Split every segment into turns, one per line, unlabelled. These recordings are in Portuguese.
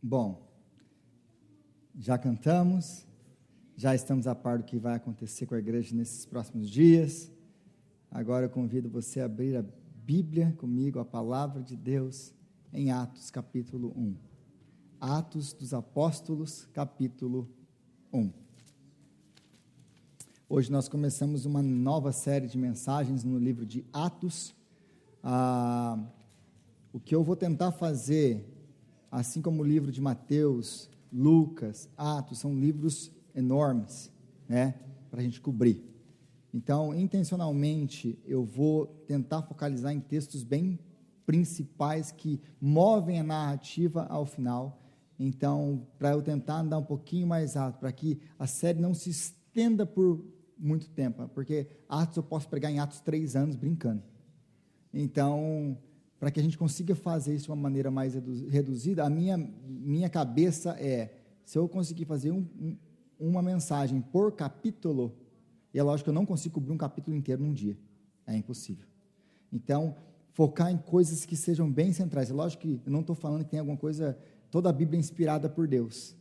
Bom, já cantamos, já estamos a par do que vai acontecer com a igreja nesses próximos dias. Agora eu convido você a abrir a Bíblia comigo, a palavra de Deus, em Atos capítulo 1. Atos dos Apóstolos, capítulo 1. Hoje nós começamos uma nova série de mensagens no livro de Atos. O que eu vou tentar fazer, assim como o livro de Mateus, Lucas, Atos, são livros enormes, né, para a gente cobrir. Então, intencionalmente, eu vou tentar focalizar em textos bem principais que movem a narrativa ao final. Então, para eu tentar andar um pouquinho mais rápido, para que a série não se estenda por muito tempo, porque Atos eu posso pregar em Atos 3 anos brincando. Então, para que a gente consiga fazer isso de uma maneira mais reduzida, a minha cabeça é, se eu conseguir fazer uma mensagem por capítulo, e é lógico que eu não consigo cobrir um capítulo inteiro num dia, é impossível. Então, focar em coisas que sejam bem centrais. É lógico que eu não estou falando que tem alguma coisa, toda a Bíblia é inspirada por Deus,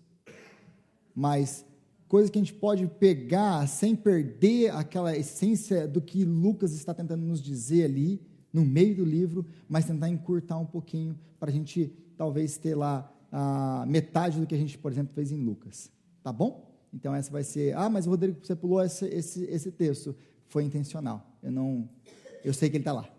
mas coisas que a gente pode pegar sem perder aquela essência do que Lucas está tentando nos dizer ali, no meio do livro, mas tentar encurtar um pouquinho, para a gente talvez ter lá a metade do que a gente, por exemplo, fez em Lucas, tá bom? Então essa vai ser, mas Rodrigo, você pulou esse texto, foi intencional, eu sei que ele está lá,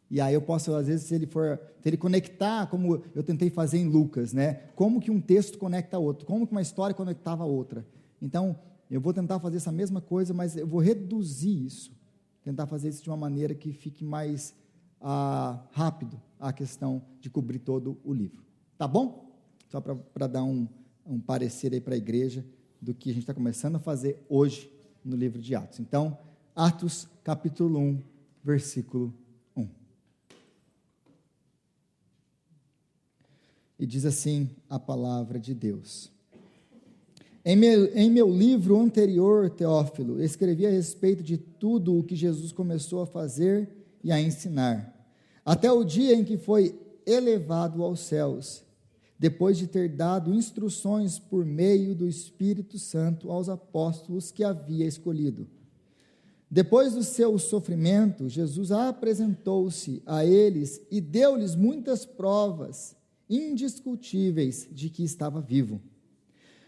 e aí eu posso, às vezes, se ele conectar, como eu tentei fazer em Lucas, né, como que um texto conecta a outro, como que uma história conectava a outra, então eu vou tentar fazer essa mesma coisa, mas eu vou reduzir isso, tentar fazer isso de uma maneira que fique mais rápido a questão de cobrir todo o livro, tá bom? Só para dar um parecer aí para a igreja do que a gente está começando a fazer hoje no livro de Atos. Então, Atos capítulo 1, versículo 1. E diz assim a palavra de Deus: Em meu livro anterior, Teófilo, escrevi a respeito de tudo o que Jesus começou a fazer e a ensinar, até o dia em que foi elevado aos céus, depois de ter dado instruções por meio do Espírito Santo aos apóstolos que havia escolhido. Depois do seu sofrimento, Jesus apresentou-se a eles e deu-lhes muitas provas indiscutíveis de que estava vivo.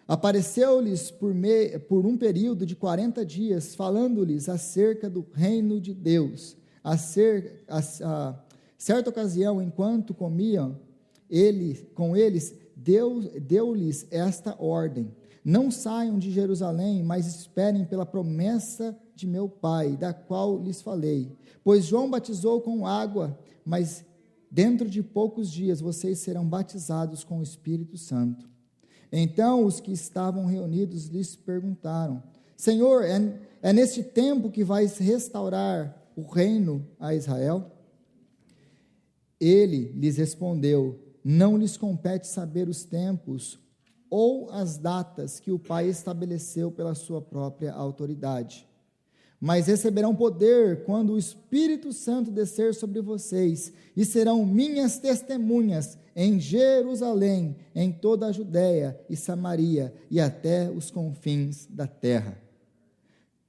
Apareceu-lhes por um período de 40 dias, falando-lhes acerca do reino de Deus. A certa ocasião, enquanto comiam com eles, deu-lhes esta ordem: não saiam de Jerusalém, mas esperem pela promessa de meu Pai, da qual lhes falei. Pois João batizou com água, mas dentro de poucos dias vocês serão batizados com o Espírito Santo. Então os que estavam reunidos lhes perguntaram: Senhor, é neste tempo que vais restaurar o reino a Israel? Ele lhes respondeu: não lhes compete saber os tempos ou as datas que o Pai estabeleceu pela sua própria autoridade, mas receberão poder quando o Espírito Santo descer sobre vocês, e serão minhas testemunhas em Jerusalém, em toda a Judéia e Samaria, e até os confins da terra.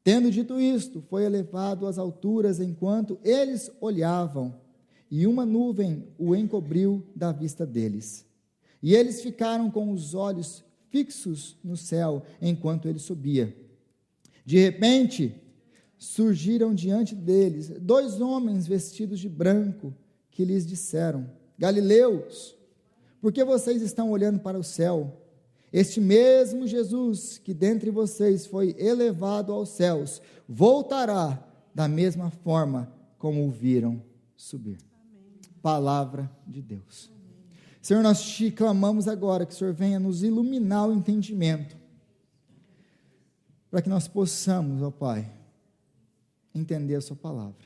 Tendo dito isto, foi elevado às alturas enquanto eles olhavam, e uma nuvem o encobriu da vista deles. E eles ficaram com os olhos fixos no céu, enquanto ele subia. De repente, surgiram diante deles 2 homens vestidos de branco, que lhes disseram: Galileus, por que vocês estão olhando para o céu? Este mesmo Jesus, que dentre vocês foi elevado aos céus, voltará da mesma forma como o viram subir. Amém. Palavra de Deus. Amém. Senhor, nós te clamamos agora que o Senhor venha nos iluminar o entendimento, para que nós possamos, ó Pai, entender a sua palavra.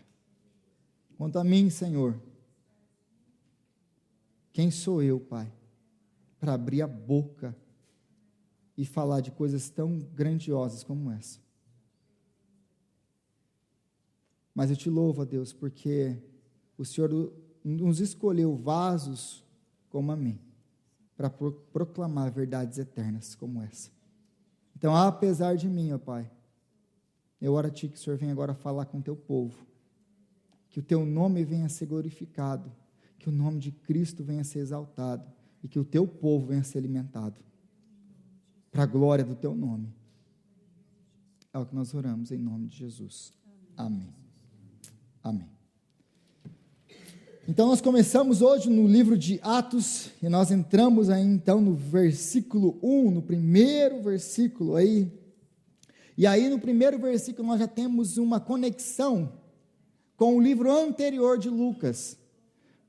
Quanto a mim, Senhor, quem sou eu, Pai, para abrir a boca e falar de coisas tão grandiosas como essa? Mas eu te louvo, ó Deus, porque o Senhor nos escolheu vasos como a mim, para proclamar verdades eternas como essa. Então, apesar de mim, ó Pai, eu oro a Ti que o Senhor venha agora falar com o Teu povo, que o Teu nome venha a ser glorificado, que o nome de Cristo venha a ser exaltado, e que o Teu povo venha a ser alimentado, para a glória do Teu nome. É o que nós oramos em nome de Jesus. Amém. Amém. Então, nós começamos hoje no livro de Atos, e nós entramos aí, então, no versículo 1, no primeiro versículo aí, e aí no primeiro versículo nós já temos uma conexão com o livro anterior de Lucas.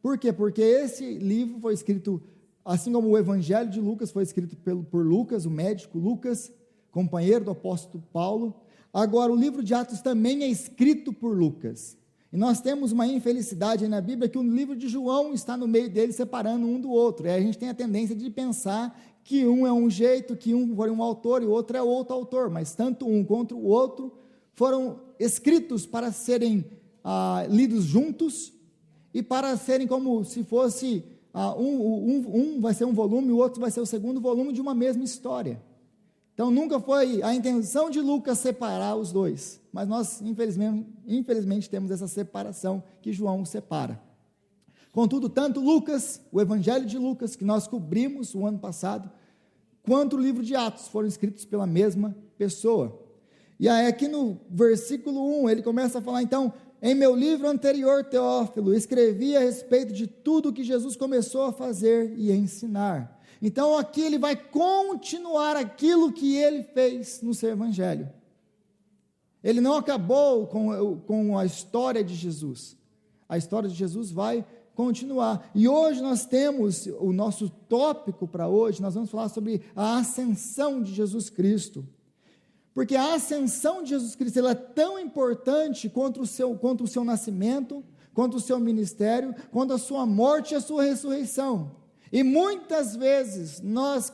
Por quê? Porque esse livro foi escrito, assim como o Evangelho de Lucas foi escrito por Lucas, o médico Lucas, companheiro do apóstolo Paulo. Agora, o livro de Atos também é escrito por Lucas. E nós temos uma infelicidade aí na Bíblia que o livro de João está no meio dele, separando um do outro. E a gente tem a tendência de pensar que um é um jeito, que um foi um autor e o outro é outro autor. Mas tanto um quanto o outro foram escritos para serem lidos juntos e para serem como se fosse, um vai ser um volume, o outro vai ser o segundo volume de uma mesma história. Então, nunca foi a intenção de Lucas separar os dois, mas nós, infelizmente, temos essa separação que João separa. Contudo, tanto Lucas, o Evangelho de Lucas, que nós cobrimos o ano passado, quanto o livro de Atos foram escritos pela mesma pessoa. E aí, aqui no versículo 1, ele começa a falar, então, em meu livro anterior, Teófilo, escrevi a respeito de tudo que Jesus começou a fazer e a ensinar. Então, aqui ele vai continuar aquilo que ele fez no seu evangelho. Ele não acabou com a história de Jesus. A história de Jesus vai continuar. E hoje nós temos o nosso tópico para hoje, nós vamos falar sobre a ascensão de Jesus Cristo. Porque a ascensão de Jesus Cristo ela é tão importante quanto o seu nascimento, quanto o seu ministério, quanto a sua morte e a sua ressurreição. E muitas vezes nós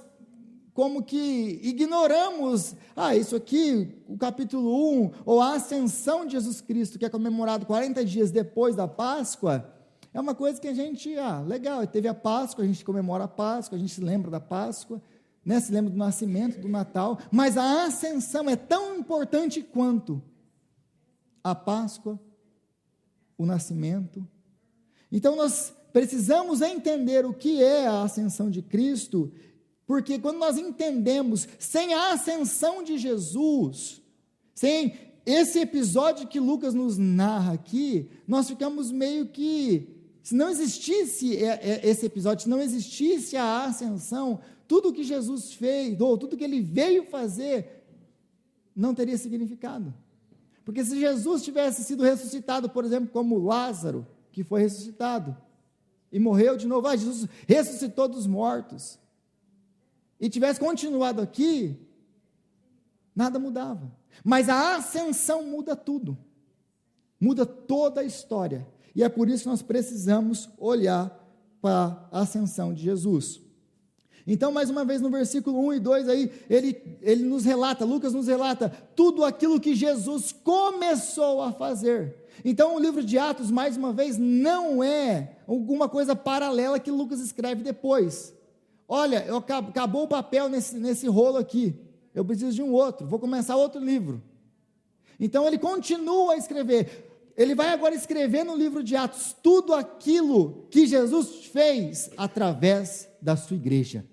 como que ignoramos, isso aqui, o capítulo 1, ou a ascensão de Jesus Cristo, que é comemorado 40 dias depois da Páscoa, é uma coisa que a gente, legal, teve a Páscoa, a gente comemora a Páscoa, a gente se lembra da Páscoa, né, se lembra do nascimento, do Natal, mas a ascensão é tão importante quanto a Páscoa, o nascimento. Então nós precisamos entender o que é a ascensão de Cristo, porque quando nós entendemos, sem a ascensão de Jesus, sem esse episódio que Lucas nos narra aqui, nós ficamos meio que, se não existisse esse episódio, se não existisse a ascensão, tudo que Jesus fez, ou tudo que ele veio fazer, não teria significado. Porque se Jesus tivesse sido ressuscitado, por exemplo, como Lázaro, que foi ressuscitado, e morreu de novo, Jesus ressuscitou dos mortos, e tivesse continuado aqui, nada mudava. Mas a ascensão muda tudo, muda toda a história, e é por isso que nós precisamos olhar para a ascensão de Jesus. Então, mais uma vez, no versículo 1 e 2, aí, ele nos relata, Lucas nos relata, tudo aquilo que Jesus começou a fazer. Então, o livro de Atos, mais uma vez, não é alguma coisa paralela que Lucas escreve depois. Olha, acabou o papel nesse rolo aqui, eu preciso de um outro, vou começar outro livro. Então, ele continua a escrever. Ele vai agora escrever no livro de Atos tudo aquilo que Jesus fez através da sua igreja.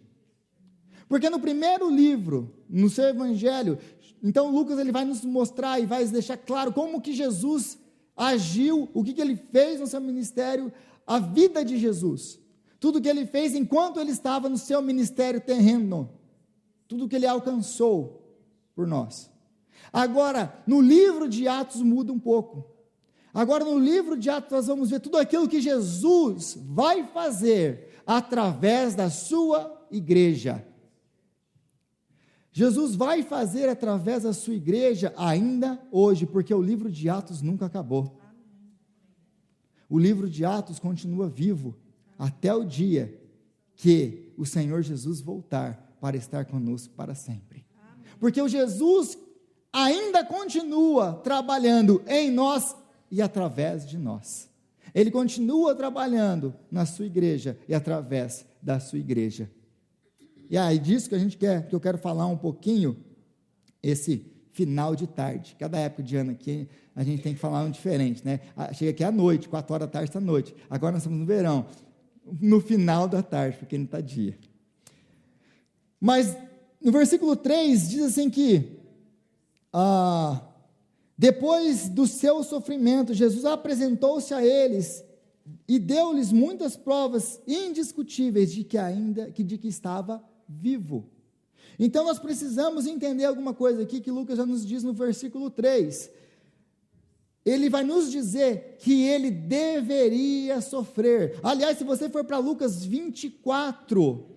Porque no primeiro livro, no seu evangelho, então Lucas ele vai nos mostrar e vai deixar claro como que Jesus agiu, o que ele fez no seu ministério, a vida de Jesus, tudo que ele fez enquanto ele estava no seu ministério terreno, tudo que ele alcançou por nós. Agora, no livro de Atos muda um pouco. Agora, no livro de Atos, nós vamos ver tudo aquilo que Jesus vai fazer através da sua igreja. Jesus vai fazer através da sua igreja ainda hoje, porque o livro de Atos nunca acabou. O livro de Atos continua vivo até o dia que o Senhor Jesus voltar para estar conosco para sempre. Porque o Jesus ainda continua trabalhando em nós e através de nós. Ele continua trabalhando na sua igreja e através da sua igreja. E aí disso que eu quero falar um pouquinho, esse final de tarde. Cada época de ano aqui, a gente tem que falar um diferente, né? Chega aqui à noite, 4 horas da tarde está noite. Agora nós estamos no verão, no final da tarde, porque ainda está dia. Mas no versículo 3 diz assim que, depois do seu sofrimento, Jesus apresentou-se a eles e deu-lhes muitas provas indiscutíveis de que estava vivo. Então nós precisamos entender alguma coisa aqui que Lucas já nos diz no versículo 3. Ele vai nos dizer que ele deveria sofrer. Aliás, se você for para Lucas 24,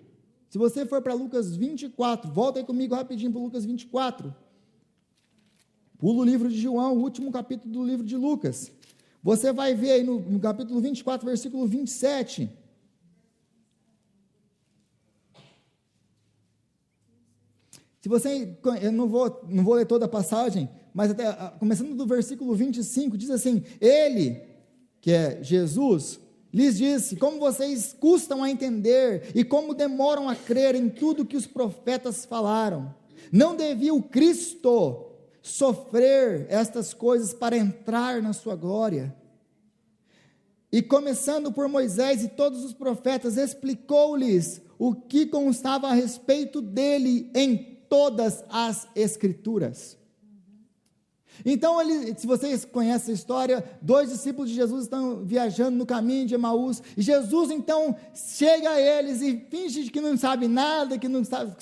volta aí comigo rapidinho para Lucas 24. Pula o livro de João, o último capítulo do livro de Lucas. Você vai ver aí no capítulo 24, versículo 27. Eu não vou ler toda a passagem, mas começando do versículo 25, diz assim: ele, que é Jesus, lhes disse: como vocês custam a entender e como demoram a crer em tudo que os profetas falaram. Não devia o Cristo sofrer estas coisas para entrar na sua glória? E começando por Moisés e todos os profetas, explicou-lhes o que constava a respeito dele em todas as Escrituras. Então, se vocês conhecem a história, 2 discípulos de Jesus estão viajando no caminho de Emaús, e Jesus então chega a eles e finge que não sabe nada, que não sabe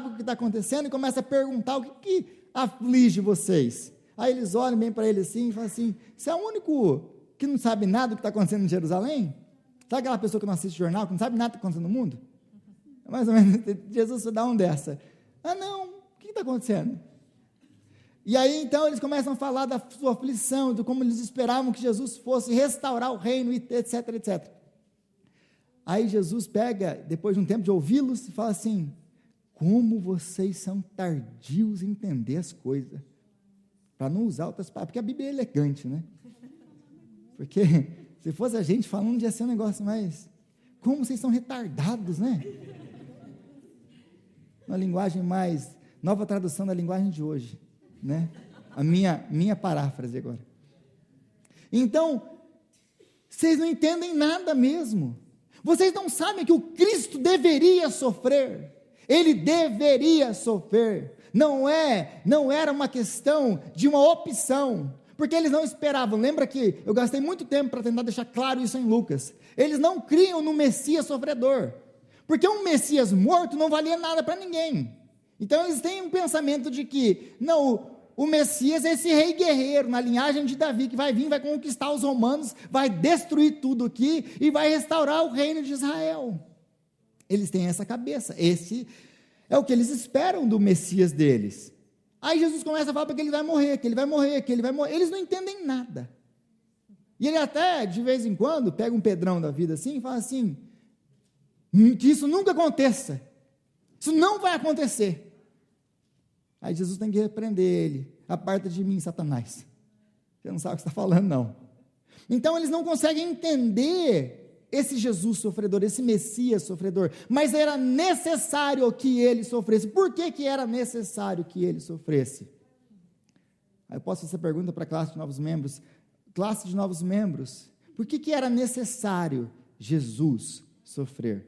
o que está acontecendo, e começa a perguntar: o que aflige vocês? Aí eles olham bem para ele assim e falam assim: você é o único que não sabe nada do que está acontecendo em Jerusalém? Sabe aquela pessoa que não assiste jornal, que não sabe nada do que está acontecendo no mundo? Mais ou menos, Jesus dá um dessa. Não, o que está acontecendo? E aí então eles começam a falar da sua aflição, de como eles esperavam que Jesus fosse restaurar o reino, etc, etc. Aí Jesus pega, depois de um tempo de ouvi-los, e fala assim: como vocês são tardios em entender as coisas, para não usar outras palavras, porque a Bíblia é elegante, né? Porque se fosse a gente falando, ia ser um negócio mais, como vocês são retardados, né? Uma linguagem mais, nova tradução da linguagem de hoje, né? A minha paráfrase agora. Então, vocês não entendem nada mesmo. Vocês não sabem que o Cristo deveria sofrer. Ele deveria sofrer. Não era uma questão de uma opção, porque eles não esperavam. Lembra que eu gastei muito tempo para tentar deixar claro isso em Lucas. Eles não criam no Messias sofredor, porque um Messias morto não valia nada para ninguém. Então eles têm um pensamento de que, não, o Messias é esse rei guerreiro, na linhagem de Davi, que vai vir, vai conquistar os romanos, vai destruir tudo aqui, e vai restaurar o reino de Israel. Eles têm essa cabeça, esse é o que eles esperam do Messias deles. Aí Jesus começa a falar que ele vai morrer, que ele vai morrer, que ele vai morrer. Eles não entendem nada. E ele até, de vez em quando, pega um Pedrão da vida assim, e fala assim: que isso nunca aconteça, isso não vai acontecer. Aí Jesus tem que repreender ele: aparta de mim, Satanás, você não sabe o que está falando, não. Então eles não conseguem entender esse Jesus sofredor, esse Messias sofredor, mas era necessário que ele sofresse. Por que era necessário que ele sofresse? Aí eu posso fazer essa pergunta para a classe de novos membros. Classe de novos membros, por que era necessário Jesus sofrer?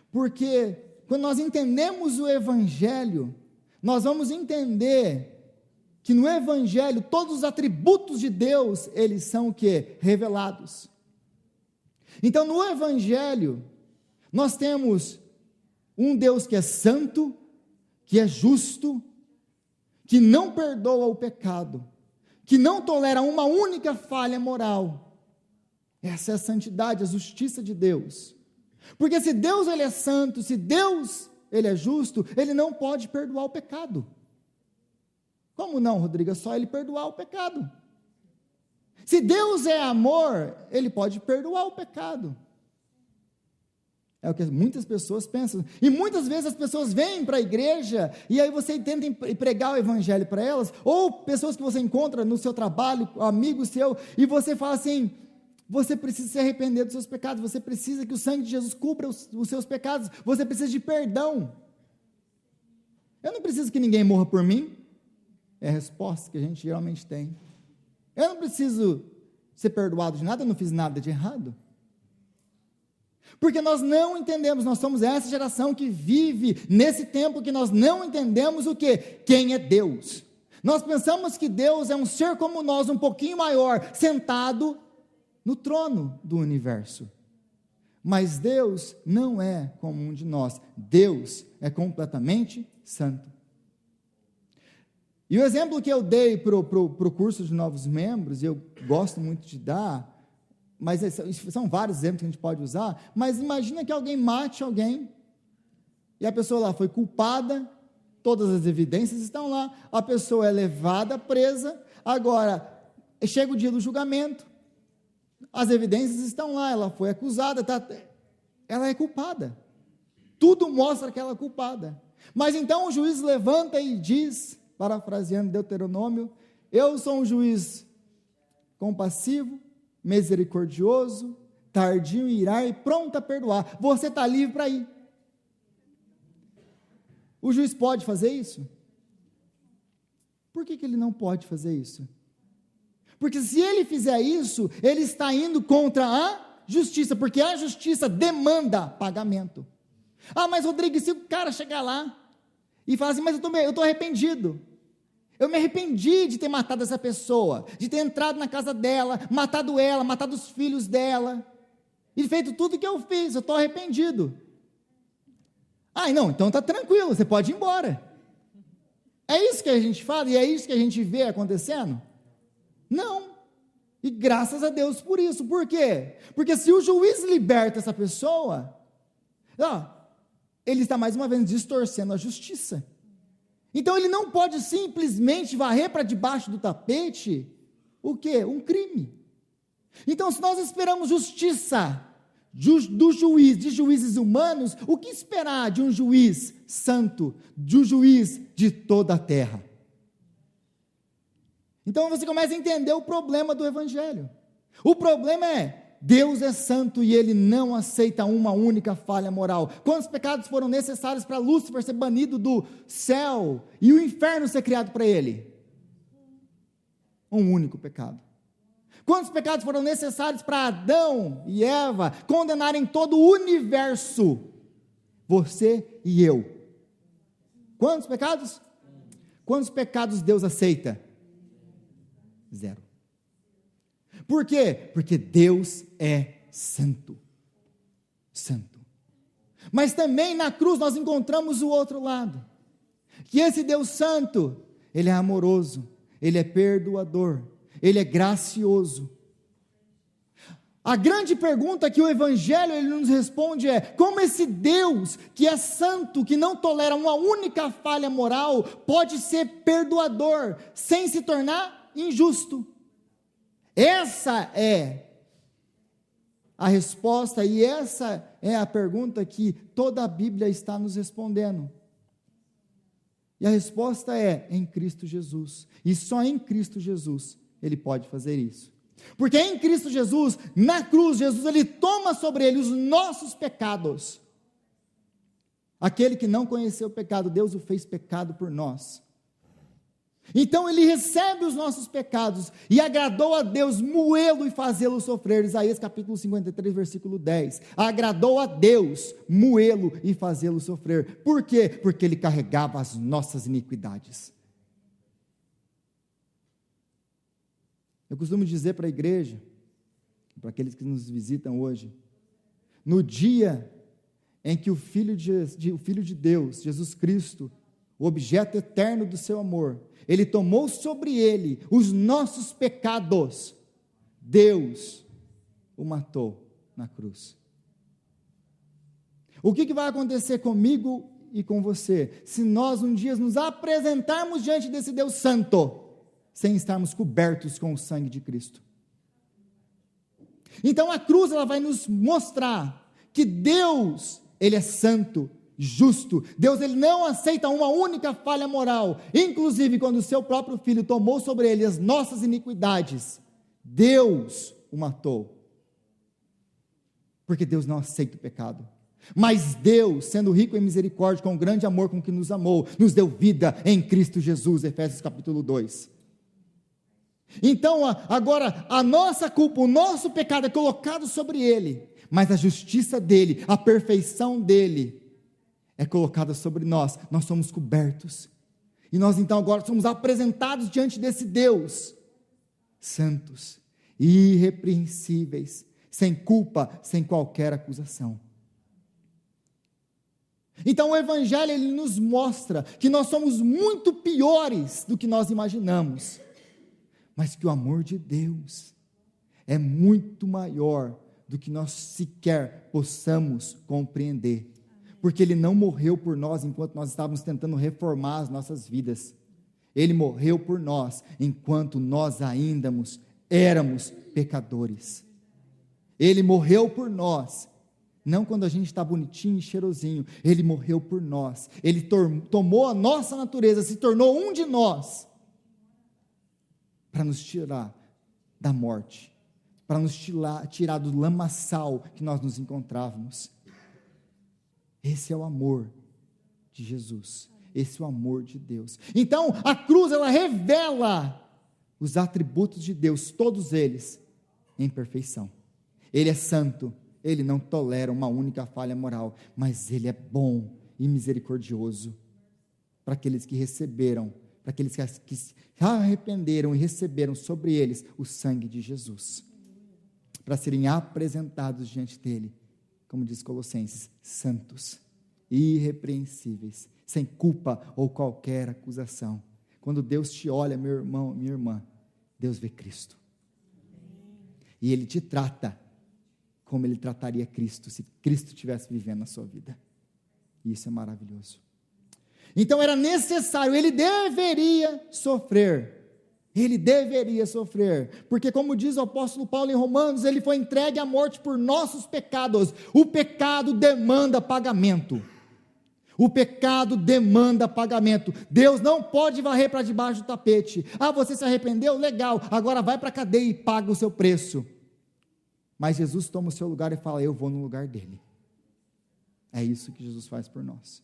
Porque quando nós entendemos o Evangelho, nós vamos entender que no Evangelho todos os atributos de Deus, eles são o quê? Revelados. Então no Evangelho, nós temos um Deus que é santo, que é justo, que não perdoa o pecado, que não tolera uma única falha moral. Essa é a santidade, a justiça de Deus. Porque se Deus ele é santo, se Deus ele é justo, ele não pode perdoar o pecado. Como não, Rodrigo? É só ele perdoar o pecado. Se Deus é amor, ele pode perdoar o pecado. É o que muitas pessoas pensam. E muitas vezes as pessoas vêm para a igreja, e aí você tenta pregar o evangelho para elas, ou pessoas que você encontra no seu trabalho, amigos seu, e você fala assim: Você precisa se arrepender dos seus pecados, você precisa que o sangue de Jesus cubra os seus pecados, você precisa de perdão. Eu não preciso que ninguém morra por mim, é a resposta que a gente geralmente tem. Eu não preciso ser perdoado de nada, eu não fiz nada de errado. Porque nós não entendemos, nós somos essa geração que vive nesse tempo que nós não entendemos o quê? Quem é Deus. Nós pensamos que Deus é um ser como nós, um pouquinho maior, sentado no trono do universo. Mas Deus não é como um de nós. Deus é completamente santo. E o exemplo que eu dei para o curso de novos membros, eu gosto muito de dar, mas são vários exemplos que a gente pode usar, mas imagina que alguém mate alguém, e a pessoa lá foi culpada, todas as evidências estão lá, a pessoa é levada presa, agora chega o dia do julgamento, as evidências estão lá, ela foi acusada, ela é culpada, tudo mostra que ela é culpada, mas então o juiz levanta e diz, parafraseando Deuteronômio, eu sou um juiz compassivo, misericordioso, tardio em irar e pronto a perdoar, você está livre para ir. O juiz pode fazer isso? Por que ele não pode fazer isso? Porque se ele fizer isso, ele está indo contra a justiça, porque a justiça demanda pagamento. Ah, mas Rodrigo, se o cara chegar lá e falar assim, mas eu estou arrependido, eu me arrependi de ter matado essa pessoa, de ter entrado na casa dela, matado os filhos dela, e feito tudo que eu fiz, eu estou arrependido. Ah, não, então está tranquilo, você pode ir embora. É isso que a gente fala e é isso que a gente vê acontecendo? Não, e graças a Deus por isso. Por quê? Porque se o juiz liberta essa pessoa, ele está mais uma vez distorcendo a justiça. Então ele não pode simplesmente varrer para debaixo do tapete o quê? Um crime. Então se nós esperamos justiça de juízes humanos, o que esperar de um juiz santo, de um juiz de toda a terra? Então você começa a entender o problema do evangelho. O problema é, Deus é santo e Ele não aceita uma única falha moral. Quantos pecados foram necessários para Lúcifer ser banido do céu e o inferno ser criado para ele? Um único pecado. Quantos pecados foram necessários para Adão e Eva condenarem todo o universo? Você e eu. Quantos pecados? Quantos pecados Deus aceita? 0. Por quê? Porque Deus é santo. Santo. Mas também na cruz nós encontramos o outro lado. Que esse Deus santo, Ele é amoroso, Ele é perdoador, Ele é gracioso. A grande pergunta que o Evangelho ele nos responde é, como esse Deus que é santo, que não tolera uma única falha moral, pode ser perdoador, sem se tornar injusto? Essa é a resposta e essa é a pergunta que toda a Bíblia está nos respondendo. E a resposta é em Cristo Jesus. E só em Cristo Jesus Ele pode fazer isso. Porque em Cristo Jesus, na cruz, Jesus Ele toma sobre Ele os nossos pecados. Aquele que não conheceu o pecado, Deus o fez pecado por nós. Então Ele recebe os nossos pecados e agradou a Deus moê-lo e fazê-lo sofrer. Isaías capítulo 53, versículo 10. Agradou a Deus moê-lo e fazê-lo sofrer. Por quê? Porque Ele carregava as nossas iniquidades. Eu costumo dizer para a igreja, para aqueles que nos visitam hoje, no dia em que o Filho de Deus, Jesus Cristo, o objeto eterno do seu amor, Ele tomou sobre Ele os nossos pecados, Deus o matou na cruz. O que vai acontecer comigo e com você, se nós um dia nos apresentarmos diante desse Deus santo, sem estarmos cobertos com o sangue de Cristo? Então a cruz ela vai nos mostrar que Deus, Ele é santo, justo. Deus Ele não aceita uma única falha moral, inclusive quando o seu próprio Filho tomou sobre Ele as nossas iniquidades, Deus o matou porque Deus não aceita o pecado. Mas Deus, sendo rico em misericórdia, com grande amor com que nos amou, nos deu vida em Cristo Jesus, Efésios capítulo 2. Então, agora, a nossa culpa, o nosso pecado é colocado sobre Ele, mas a justiça dEle, a perfeição dEle, é colocada sobre nós. Nós somos cobertos, e nós então agora somos apresentados diante desse Deus, santos, irrepreensíveis, sem culpa, sem qualquer acusação. Então o Evangelho, ele nos mostra que nós somos muito piores do que nós imaginamos, mas que o amor de Deus é muito maior do que nós sequer possamos compreender, porque Ele não morreu por nós enquanto nós estávamos tentando reformar as nossas vidas. Ele morreu por nós enquanto nós ainda éramos pecadores. Ele morreu por nós, não quando a gente está bonitinho e cheirosinho. Ele morreu por nós. Ele tomou a nossa natureza, se tornou um de nós, para nos tirar da morte, para nos tirar do lamaçal que nós nos encontrávamos. Esse é o amor de Jesus, esse é o amor de Deus. Então a cruz, ela revela os atributos de Deus, todos eles em perfeição. Ele é santo, Ele não tolera uma única falha moral, mas Ele é bom e misericordioso para aqueles que receberam, para aqueles que se arrependeram e receberam sobre eles o sangue de Jesus, para serem apresentados diante dEle, como diz Colossenses, santos, irrepreensíveis, sem culpa ou qualquer acusação. Quando Deus te olha, meu irmão, minha irmã, Deus vê Cristo, e Ele te trata como Ele trataria Cristo, se Cristo estivesse vivendo na sua vida. E isso é maravilhoso. Então era necessário, Ele deveria sofrer, porque como diz o apóstolo Paulo em Romanos, Ele foi entregue à morte por nossos pecados. O pecado demanda pagamento, Deus não pode varrer para debaixo do tapete. Você se arrependeu? Legal, agora vai para a cadeia e paga o seu preço. Mas Jesus toma o seu lugar e fala, eu vou no lugar dele. É isso que Jesus faz por nós.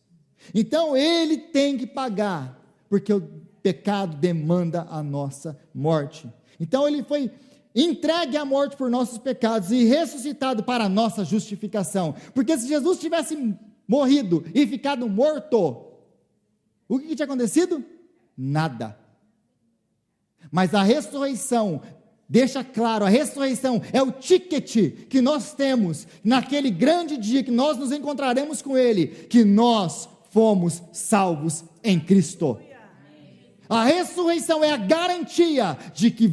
Então Ele tem que pagar, porque o pecado demanda a nossa morte. Então Ele foi entregue à morte por nossos pecados e ressuscitado para a nossa justificação. Porque se Jesus tivesse morrido e ficado morto, o que tinha acontecido? Nada. Mas a ressurreição deixa claro, a ressurreição é o ticket que nós temos naquele grande dia que nós nos encontraremos com Ele, que nós fomos salvos em Cristo. A ressurreição é a garantia de que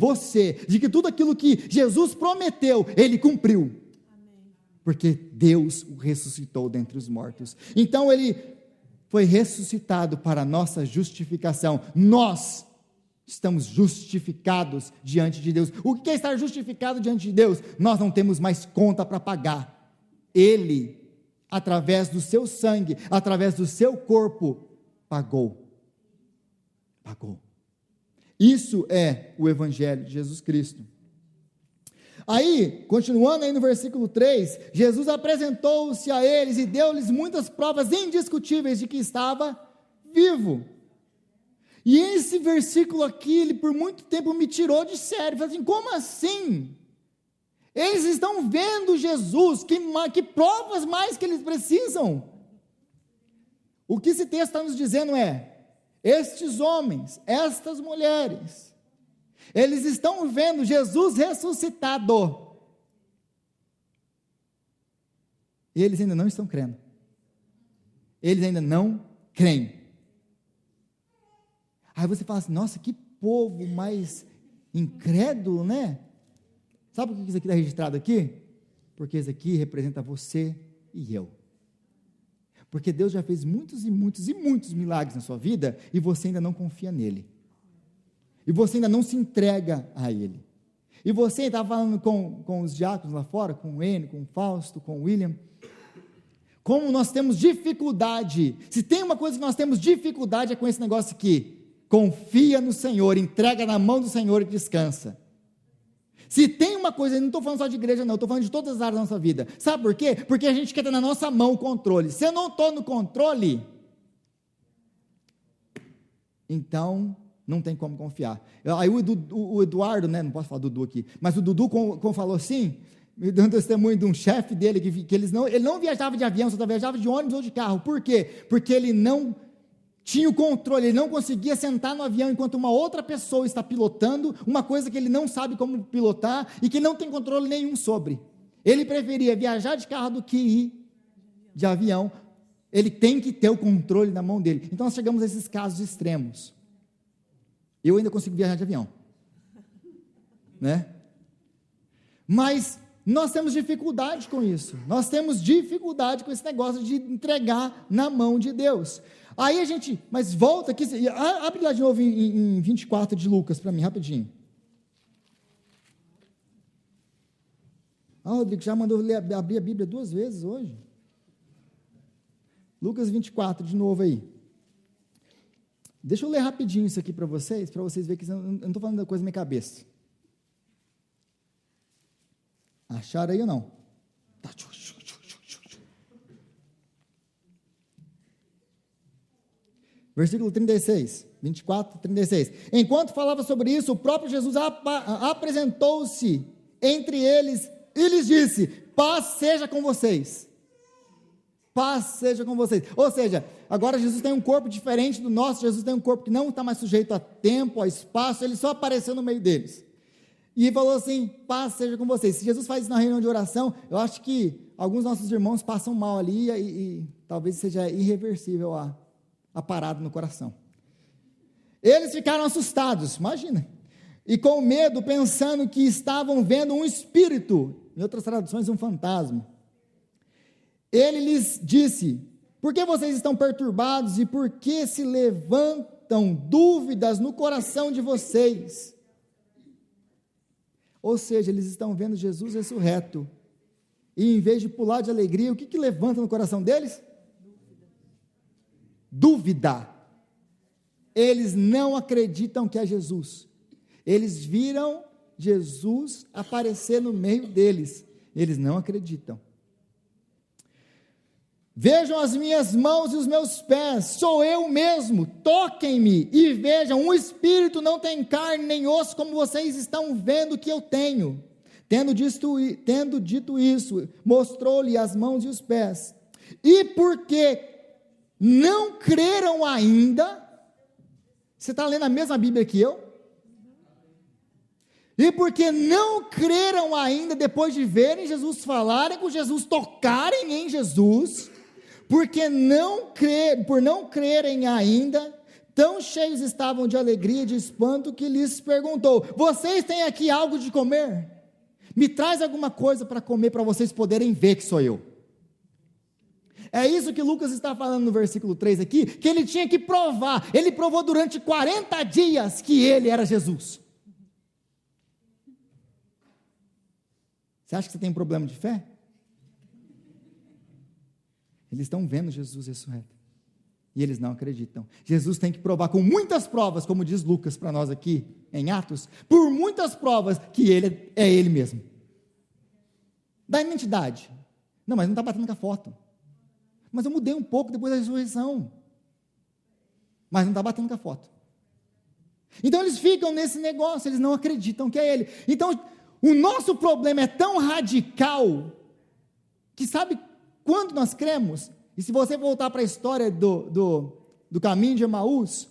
tudo aquilo que Jesus prometeu, Ele cumpriu. Porque Deus o ressuscitou dentre os mortos. Então Ele foi ressuscitado para a nossa justificação. Nós estamos justificados diante de Deus. O que é estar justificado diante de Deus? Nós não temos mais conta para pagar. Ele, através do seu sangue, através do seu corpo, pagou. Isso é o Evangelho de Jesus Cristo. Aí, continuando aí no versículo 3, Jesus apresentou-se a eles e deu-lhes muitas provas indiscutíveis de que estava vivo. E esse versículo aqui, ele por muito tempo me tirou de sério. Falei assim, como assim? Eles estão vendo Jesus, que provas mais que eles precisam? O que esse texto está nos dizendo é, estes homens, estas mulheres, eles estão vendo Jesus ressuscitado. E eles ainda não estão crendo. Eles ainda não creem. Aí você fala assim, nossa, que povo mais incrédulo, né? Sabe por que isso aqui está registrado aqui? Porque isso aqui representa você e eu. Porque Deus já fez muitos e muitos e muitos milagres na sua vida, e você ainda não confia nele. E você ainda não se entrega a ele. E você estava falando com os diáconos lá fora, com o Enio, com o Fausto, com o William, como nós temos dificuldade, se tem uma coisa que nós temos dificuldade é com esse negócio aqui, confia no Senhor, entrega na mão do Senhor e descansa. Se tem uma coisa, eu não estou falando só de igreja não, estou falando de todas as áreas da nossa vida. Sabe por quê? Porque a gente quer ter na nossa mão o controle. Se eu não estou no controle, então não tem como confiar. Aí o Eduardo, né, não posso falar Dudu aqui, mas o Dudu como falou assim, me dando testemunho de um chefe dele, que ele não viajava de avião, só viajava de ônibus ou de carro. Por quê? Porque ele não tinha o controle, ele não conseguia sentar no avião enquanto uma outra pessoa está pilotando, uma coisa que ele não sabe como pilotar e que não tem controle nenhum sobre. Ele preferia viajar de carro do que ir de avião. Ele tem que ter o controle na mão dele. Então nós chegamos a esses casos extremos. Eu ainda consigo viajar de avião, né? Mas nós temos dificuldade com isso. Nós temos dificuldade com esse negócio de entregar na mão de Deus. Aí a gente, mas volta aqui, abre lá de novo em 24 de Lucas para mim, rapidinho. Rodrigo, já mandou abrir a Bíblia 2 vezes hoje. Lucas 24, de novo aí. Deixa eu ler rapidinho isso aqui para vocês verem que eu não estou falando da coisa na minha cabeça. Acharam aí ou não? Tá. Versículo 36, 24, 36. Enquanto falava sobre isso, o próprio Jesus apresentou-se entre eles e lhes disse: paz seja com vocês. Paz seja com vocês. Ou seja, agora Jesus tem um corpo diferente do nosso. Jesus tem um corpo que não está mais sujeito a tempo, a espaço. Ele só apareceu no meio deles. E falou assim: paz seja com vocês. Se Jesus faz isso na reunião de oração, eu acho que alguns nossos irmãos passam mal ali e talvez seja irreversível a parada no coração. Eles ficaram assustados, imagina, e com medo, pensando que estavam vendo um espírito, em outras traduções um fantasma. Ele lhes disse: por que vocês estão perturbados e por que se levantam dúvidas no coração de vocês? Ou seja, eles estão vendo Jesus ressurreto, e em vez de pular de alegria, o que levanta no coração deles? Dúvida. Eles não acreditam que é Jesus. Eles viram Jesus aparecer no meio deles. Eles não acreditam. Vejam as minhas mãos e os meus pés, sou eu mesmo, toquem-me e vejam, um espírito não tem carne nem osso, como vocês estão vendo que eu tenho. Tendo dito isso, mostrou-lhe as mãos e os pés. E porque não creram ainda, você está lendo a mesma Bíblia que eu? E porque não creram ainda, depois de verem Jesus, falarem com Jesus, tocarem em Jesus, por não crerem ainda, tão cheios estavam de alegria e de espanto, que lhes perguntou: vocês têm aqui algo de comer? Me traz alguma coisa para comer, para vocês poderem ver que sou eu. É isso que Lucas está falando no versículo 3 aqui, que ele tinha que provar. Ele provou durante 40 dias que ele era Jesus. Você acha que você tem um problema de fé? Eles estão vendo Jesus ressurreto, e eles não acreditam. Jesus tem que provar com muitas provas, como diz Lucas para nós aqui em Atos, por muitas provas que ele é ele mesmo. Da identidade. Não, mas não está batendo com a foto. Mas eu mudei um pouco depois da ressurreição. Mas não está batendo com a foto. Então eles ficam nesse negócio, eles não acreditam que é ele. Então o nosso problema é tão radical, que sabe quando nós cremos? E se você voltar para a história do caminho de Emaús,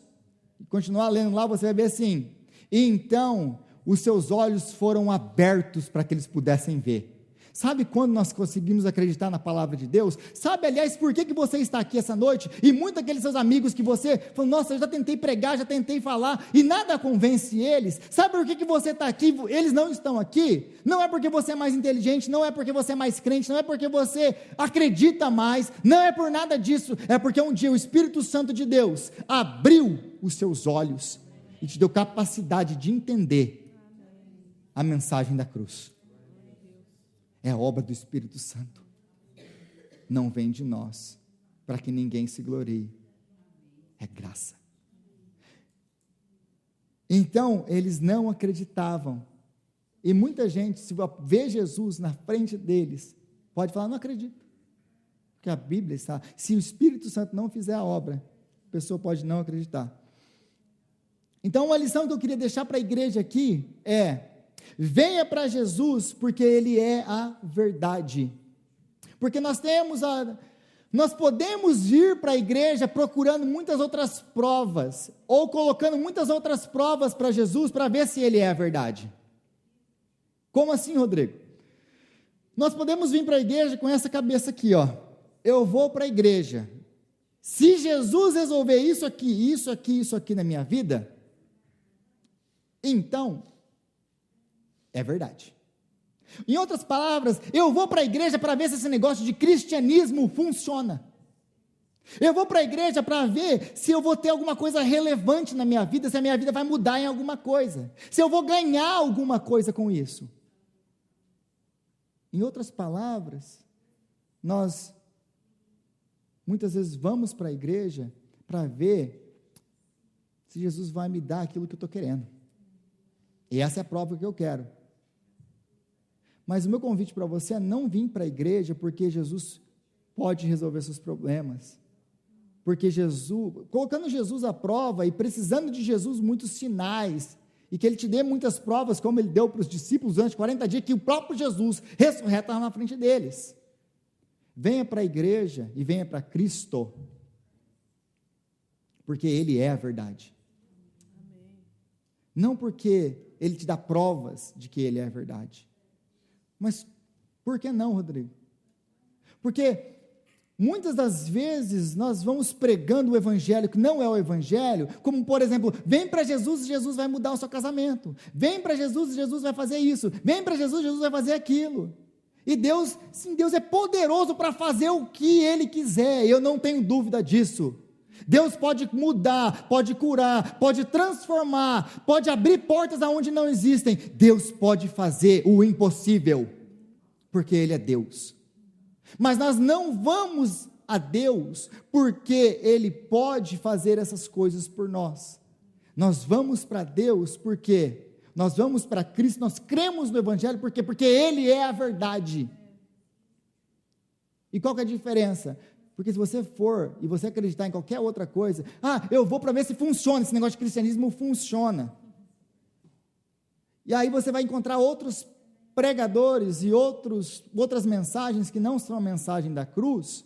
e continuar lendo lá, você vai ver assim: e então os seus olhos foram abertos para que eles pudessem ver. Sabe quando nós conseguimos acreditar na palavra de Deus? Sabe, aliás, por que você está aqui essa noite? E muitos daqueles seus amigos que você falou: nossa, eu já tentei pregar, já tentei falar, e nada convence eles. Sabe por que você está aqui? Eles não estão aqui. Não é porque você é mais inteligente, não é porque você é mais crente, não é porque você acredita mais, não é por nada disso. É porque um dia o Espírito Santo de Deus abriu os seus olhos e te deu capacidade de entender a mensagem da cruz. É obra do Espírito Santo, não vem de nós, para que ninguém se glorie, é graça. Então, eles não acreditavam, E muita gente, se vê Jesus na frente deles, pode falar, não acredito. Porque a Bíblia está, se o Espírito Santo não fizer a obra, a pessoa pode não acreditar. Então, uma lição que eu queria deixar para a igreja aqui é: venha para Jesus, porque Ele é a verdade. Porque nós podemos ir para a igreja procurando muitas outras provas, ou colocando muitas outras provas para Jesus, para ver se Ele é a verdade. Como assim, Rodrigo? Nós podemos vir para a igreja com essa cabeça aqui, ó. Eu vou para a igreja. Se Jesus resolver isso aqui na minha vida, então, é verdade. Em outras palavras, eu vou para a igreja para ver se esse negócio de cristianismo funciona. Eu vou para a igreja para ver se eu vou ter alguma coisa relevante na minha vida, se a minha vida vai mudar em alguma coisa, se eu vou ganhar alguma coisa com isso. Em outras palavras, nós muitas vezes vamos para a igreja para ver se Jesus vai me dar aquilo que eu estou querendo. E essa é a prova que eu quero. Mas o meu convite para você é não vir para a igreja porque Jesus pode resolver seus problemas. Porque Jesus, colocando Jesus à prova e precisando de Jesus muitos sinais, e que Ele te dê muitas provas, como Ele deu para os discípulos durante 40 dias, que o próprio Jesus ressurreto estava na frente deles. Venha para a igreja e venha para Cristo, porque Ele é a verdade. Amém. Não porque Ele te dá provas de que Ele é a verdade. Mas por que não, Rodrigo? Porque muitas das vezes nós vamos pregando o evangelho que não é o evangelho, como por exemplo, vem para Jesus e Jesus vai mudar o seu casamento, vem para Jesus e Jesus vai fazer isso, vem para Jesus e Jesus vai fazer aquilo, e Deus, sim, Deus é poderoso para fazer o que Ele quiser, eu não tenho dúvida disso. Deus pode mudar, pode curar, pode transformar, pode abrir portas aonde não existem. Deus pode fazer o impossível, porque Ele é Deus. Mas nós não vamos a Deus porque Ele pode fazer essas coisas por nós. Nós vamos para Deus porque nós vamos para Cristo, nós cremos no Evangelho porque Ele é a verdade. E qual que é a diferença? Porque se você for e você acreditar em qualquer outra coisa, eu vou para ver se funciona, esse negócio de cristianismo funciona. E aí você vai encontrar outros pregadores e outras mensagens que não são a mensagem da cruz.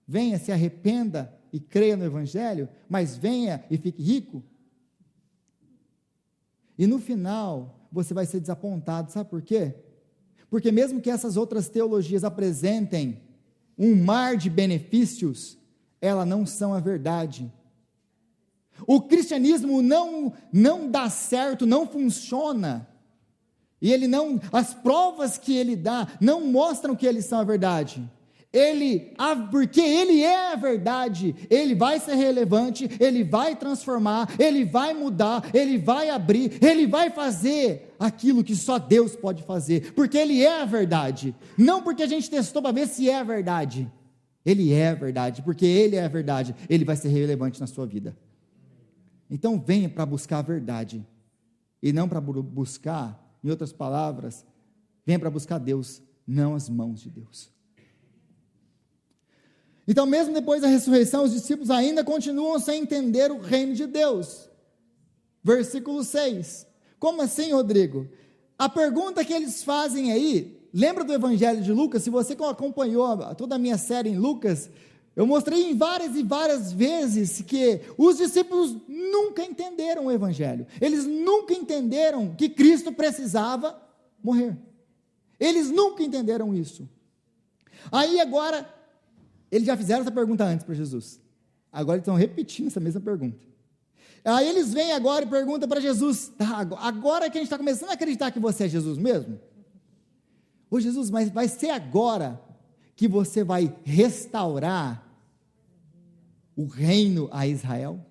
Venha, se arrependa e creia no Evangelho, mas venha e fique rico. E no final, você vai ser desapontado, sabe por quê? Porque mesmo que essas outras teologias apresentem um mar de benefícios, elas não são a verdade. O cristianismo não dá certo, não funciona, e as provas que ele dá não mostram que eles são a verdade. Porque ele é a verdade, ele vai ser relevante, ele vai transformar, ele vai mudar, ele vai abrir, ele vai fazer aquilo que só Deus pode fazer, porque ele é a verdade, não porque a gente testou para ver se é a verdade. Ele é a verdade, porque ele é a verdade, ele vai ser relevante na sua vida. Então venha para buscar a verdade, e não para buscar, em outras palavras, venha para buscar Deus, não as mãos de Deus. Então, mesmo depois da ressurreição, os discípulos ainda continuam sem entender o reino de Deus. Versículo 6. Como assim, Rodrigo? A pergunta que eles fazem aí, lembra do Evangelho de Lucas? Se você acompanhou toda a minha série em Lucas, eu mostrei em várias e várias vezes que os discípulos nunca entenderam o Evangelho. Eles nunca entenderam que Cristo precisava morrer. Eles nunca entenderam isso. Aí agora, eles já fizeram essa pergunta antes para Jesus. Agora eles estão repetindo essa mesma pergunta. Aí eles vêm agora e perguntam para Jesus, agora que a gente está começando a acreditar que você é Jesus mesmo? Ô Jesus, mas vai ser agora que você vai restaurar o reino a Israel?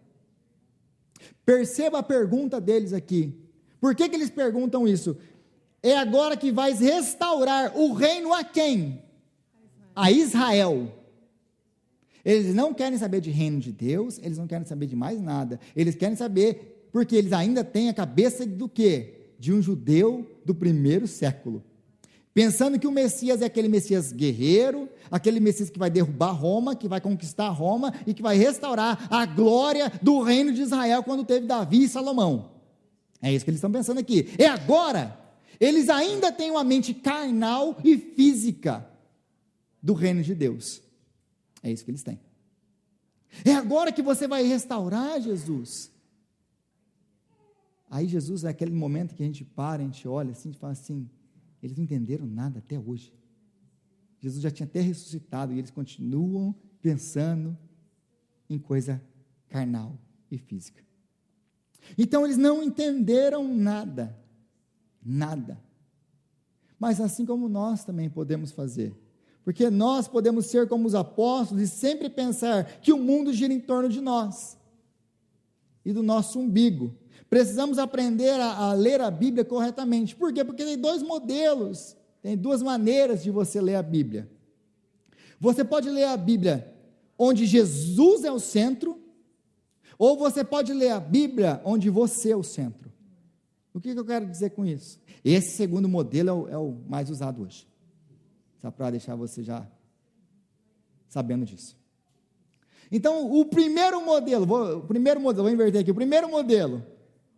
Perceba a pergunta deles aqui. Por que eles perguntam isso? É agora que vais restaurar o reino a quem? A Israel. Eles não querem saber de reino de Deus, eles não querem saber de mais nada, eles querem saber, porque eles ainda têm a cabeça do quê? de um judeu do primeiro século, pensando que o Messias é aquele Messias guerreiro, aquele Messias que vai derrubar Roma, que vai conquistar Roma e que vai restaurar a glória do reino de Israel quando teve Davi e Salomão. É isso que eles estão pensando aqui. É agora. Eles ainda têm uma mente carnal e física do reino de Deus. É isso que eles têm. É agora que você vai restaurar, Jesus. Aí Jesus, é aquele momento que a gente para, a gente olha assim e fala assim, eles não entenderam nada até hoje. Jesus já tinha até ressuscitado e eles continuam pensando em coisa carnal e física. Então eles não entenderam nada. Nada. Mas assim como nós também podemos fazer. Porque nós podemos ser como os apóstolos e sempre pensar que o mundo gira em torno de nós e do nosso umbigo. Precisamos aprender a ler a Bíblia corretamente. Por quê? Porque tem dois modelos, tem duas maneiras de você ler a Bíblia. Você pode ler a Bíblia onde Jesus é o centro, ou você pode ler a Bíblia onde você é o centro. O que eu quero dizer com isso? Esse segundo modelo é o mais usado hoje. Só para deixar você já sabendo disso. Então, o primeiro modelo, vou inverter aqui,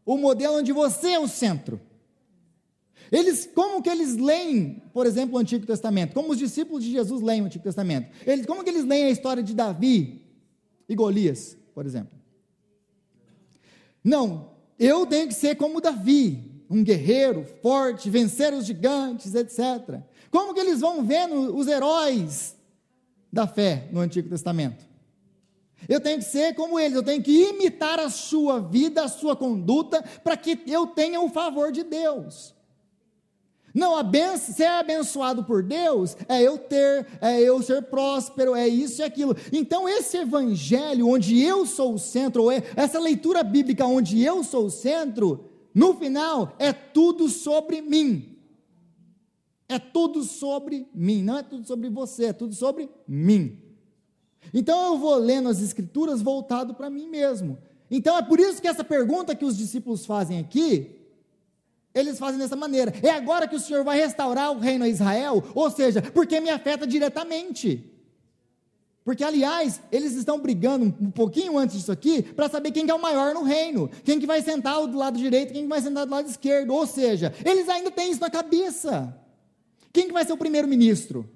o modelo onde você é o centro. Como que eles leem, por exemplo, o Antigo Testamento? Como os discípulos de Jesus leem o Antigo Testamento? Como que eles leem a história de Davi e Golias, por exemplo? Não, eu tenho que ser como Davi, um guerreiro forte, vencer os gigantes, etc. Como que eles vão vendo os heróis da fé no Antigo Testamento? Eu tenho que ser como eles, eu tenho que imitar a sua vida, a sua conduta, para que eu tenha o favor de Deus. Não, ser abençoado por Deus é eu ser próspero, é isso e aquilo. Então esse evangelho onde eu sou o centro, ou essa leitura bíblica onde eu sou o centro, no final é tudo sobre mim. É tudo sobre mim, não é tudo sobre você, é tudo sobre mim. Então eu vou lendo as escrituras voltado para mim mesmo. Então é por isso que essa pergunta que os discípulos fazem aqui, eles fazem dessa maneira: é agora que o Senhor vai restaurar o reino a Israel? Ou seja, porque me afeta diretamente. Porque, aliás, eles estão brigando um pouquinho antes disso aqui, para saber quem que é o maior no reino, quem que vai sentar do lado direito, quem que vai sentar do lado esquerdo. Ou seja, eles ainda têm isso na cabeça. Quem que vai ser o primeiro-ministro?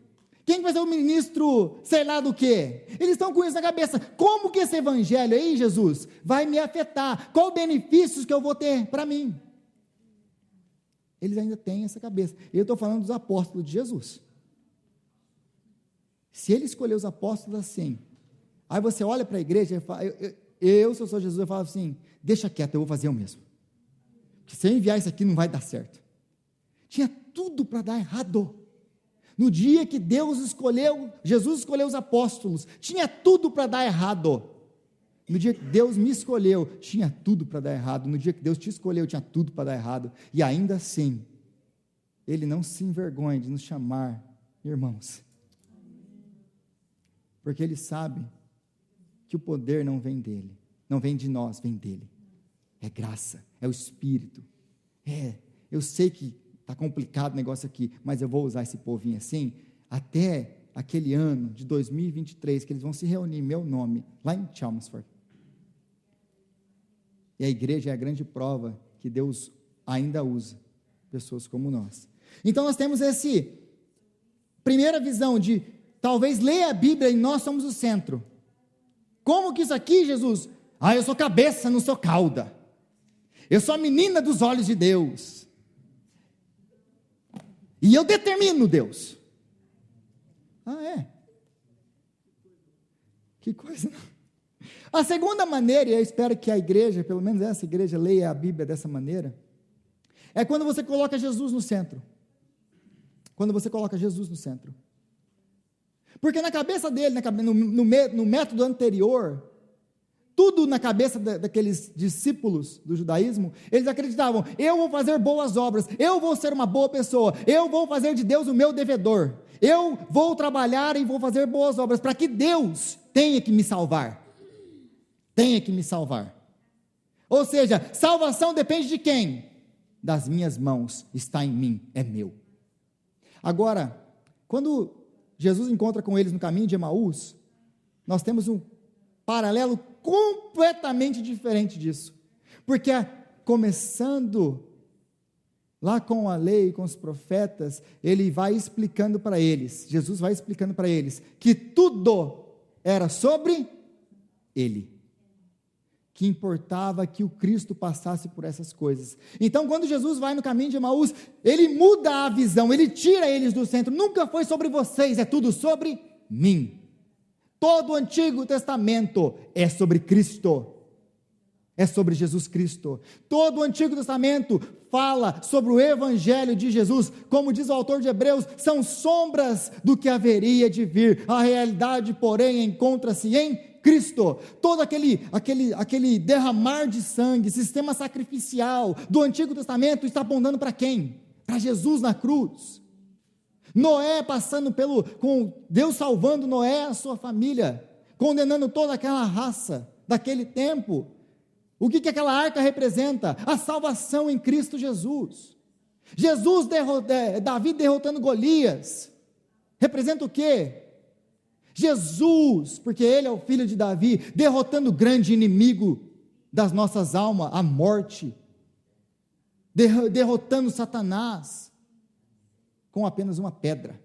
Quem que vai ser o ministro, sei lá do quê? Eles estão com isso na cabeça. Como que esse evangelho aí, Jesus, vai me afetar? Qual benefícios que eu vou ter para mim? Eles ainda têm essa cabeça. Eu estou falando dos apóstolos de Jesus. Se ele escolher os apóstolos assim, aí você olha para a igreja e fala, se eu sou Jesus, eu falo assim, deixa quieto, eu vou fazer o mesmo. Porque se eu enviar isso aqui não vai dar certo. Tinha tudo para dar errado. No dia que Jesus escolheu os apóstolos, tinha tudo para dar errado. No dia que Deus me escolheu, tinha tudo para dar errado. No dia que Deus te escolheu, tinha tudo para dar errado. E ainda assim, Ele não se envergonha de nos chamar irmãos. Porque Ele sabe que o poder não vem dEle, não vem de nós, vem dEle. É graça, é o Espírito. Eu sei que está complicado o negócio aqui, mas eu vou usar esse povinho assim, até aquele ano de 2023, que eles vão se reunir em meu nome, lá em Chelmsford. E a igreja é a grande prova que Deus ainda usa pessoas como nós. Então nós temos essa primeira visão de, talvez ler a Bíblia e nós somos o centro. Como que isso aqui, Jesus? Eu sou cabeça, não sou cauda. Eu sou a menina dos olhos de Deus. E eu determino Deus. Que coisa. A segunda maneira, e eu espero que a igreja, pelo menos essa igreja, leia a Bíblia dessa maneira, é quando você coloca Jesus no centro. Quando você coloca Jesus no centro. Porque na cabeça dele, no método anterior, tudo na cabeça daqueles discípulos do judaísmo, eles acreditavam, eu vou fazer boas obras, eu vou ser uma boa pessoa, eu vou fazer de Deus o meu devedor, eu vou trabalhar e vou fazer boas obras, para que Deus tenha que me salvar, Ou seja, salvação depende de quem? das minhas mãos está em mim, é meu. Agora, quando Jesus encontra com eles no caminho de Emaús, nós temos um paralelo completamente diferente disso, porque começando lá com a lei, com os profetas, ele vai explicando para eles, Jesus vai explicando para eles, que tudo era sobre ele, que importava que o Cristo passasse por essas coisas. Então, quando Jesus vai no caminho de Emaús, ele muda a visão, ele tira eles do centro, nunca foi sobre vocês, é tudo sobre mim. Todo o Antigo Testamento é sobre Cristo, é sobre Jesus Cristo. Todo o Antigo Testamento fala sobre o Evangelho de Jesus, como diz o autor de Hebreus, são sombras do que haveria de vir, a realidade, porém, encontra-se em Cristo. Todo aquele derramar de sangue, sistema sacrificial do Antigo Testamento está apontando para quem? Para Jesus na cruz. Noé passando com Deus salvando Noé e a sua família, condenando toda aquela raça daquele tempo. O que aquela arca representa? A salvação em Cristo Jesus. Davi derrotando Golias, representa o quê? Jesus, porque ele é o filho de Davi, derrotando o grande inimigo das nossas almas, a morte, derrotando Satanás, com apenas uma pedra.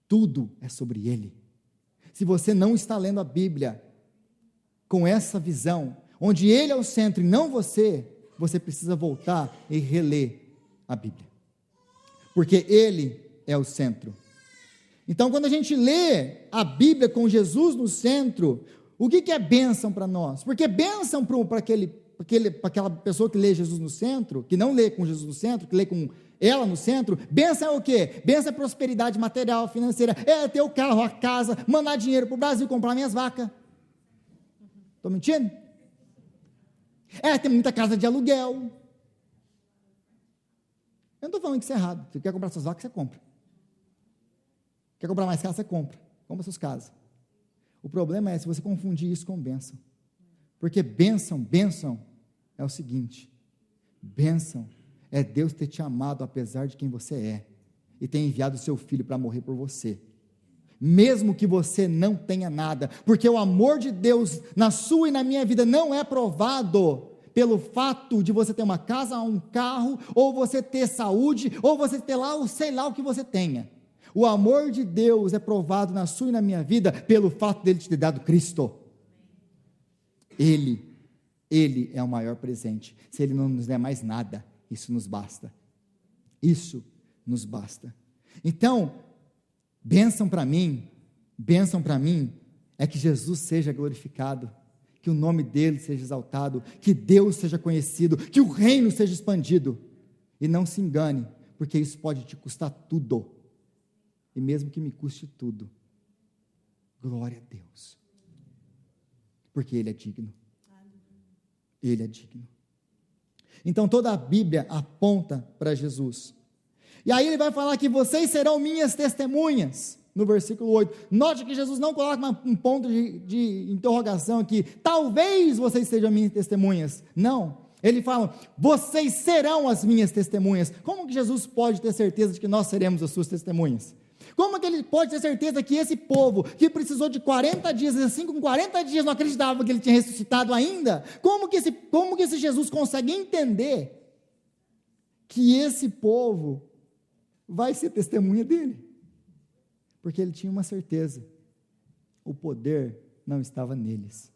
Tudo é sobre ele. Se você não está lendo a Bíblia com essa visão, onde ele é o centro e não você precisa voltar e reler a Bíblia, porque ele é o centro. Então, quando a gente lê a Bíblia com Jesus no centro, o que é bênção para nós? Porque bênção para aquela pessoa que lê Jesus no centro, que não lê com Jesus no centro, que lê com ela no centro, bênção é o quê? Bênção é prosperidade material, financeira, é ter o carro, a casa, mandar dinheiro para o Brasil, comprar minhas vacas. Estou mentindo? É ter muita casa de aluguel. Eu não estou falando que isso é errado. Se você quer comprar suas vacas, você compra. Quer comprar mais casa, você compra suas casas. O problema é se você confundir isso com bênção, porque bênção é o seguinte: bênção é Deus ter te amado apesar de quem você é, e ter enviado o seu filho para morrer por você, mesmo que você não tenha nada, porque o amor de Deus na sua e na minha vida não é provado pelo fato de você ter uma casa, um carro, ou você ter saúde, ou você ter lá, sei lá o que você tenha. O amor de Deus é provado na sua e na minha vida pelo fato dele te ter dado Cristo. Ele é o maior presente. Se ele não nos der mais nada, isso nos basta. Isso nos basta. Então, bênção para mim é que Jesus seja glorificado, que o nome dele seja exaltado, que Deus seja conhecido, que o reino seja expandido. E não se engane, porque isso pode te custar tudo. E mesmo que me custe tudo, glória a Deus, porque ele é digno. Ele é digno. Então toda a Bíblia aponta para Jesus. E aí ele vai falar que vocês serão minhas testemunhas, no versículo 8. Note que Jesus não coloca um ponto de interrogação aqui, talvez vocês sejam minhas testemunhas. Não, ele fala, vocês serão as minhas testemunhas. Como que Jesus pode ter certeza de que nós seremos as suas testemunhas? Como que ele pode ter certeza que esse povo, que precisou de 40 dias, assim com 40 dias não acreditava que ele tinha ressuscitado ainda, como que esse Jesus consegue entender que esse povo vai ser testemunha dele? Porque ele tinha uma certeza, o poder não estava neles,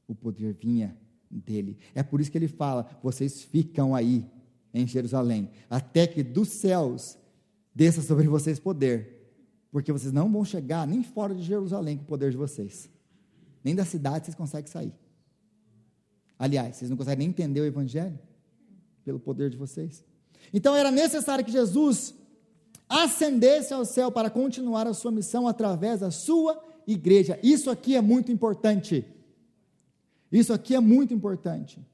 o poder vinha dele. É por isso que ele fala, vocês ficam aí em Jerusalém, até que dos céus desça sobre vocês poder, porque vocês não vão chegar nem fora de Jerusalém com o poder de vocês, nem da cidade vocês conseguem sair. Aliás, vocês não conseguem nem entender o Evangelho pelo poder de vocês. Então era necessário que Jesus ascendesse ao céu para continuar a sua missão através da sua igreja. Isso aqui é muito importante. Isso aqui é muito importante.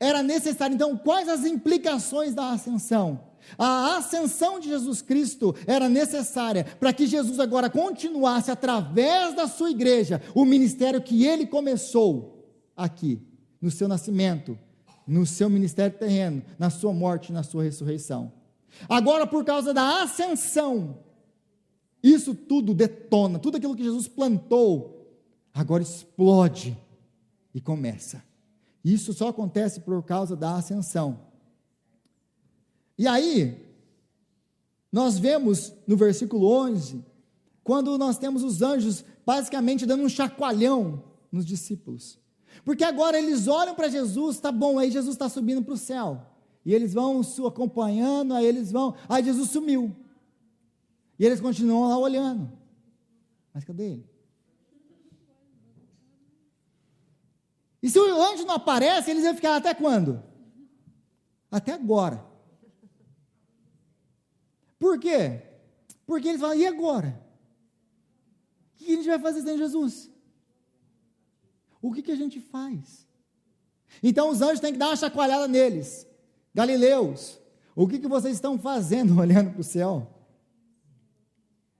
Era necessário, então, quais as implicações da ascensão? A ascensão de Jesus Cristo era necessária para que Jesus agora continuasse através da sua igreja o ministério que ele começou aqui, no seu nascimento, no seu ministério terreno, na sua morte e na sua ressurreição. Agora, por causa da ascensão, isso tudo detona, tudo aquilo que Jesus plantou, agora explode e começa. Isso só acontece por causa da ascensão. E aí, nós vemos no versículo 11, quando nós temos os anjos basicamente dando um chacoalhão nos discípulos. Porque agora eles olham para Jesus, tá bom, aí Jesus está subindo para o céu. E eles vão acompanhando, aí Jesus sumiu. E eles continuam lá olhando. Mas cadê ele? E se o anjo não aparece, eles iam ficar até quando? Até agora. Por quê? Porque eles falam, e agora? O que a gente vai fazer sem Jesus? O que a gente faz? Então os anjos têm que dar uma chacoalhada neles. Galileus, o que vocês estão fazendo olhando para o céu?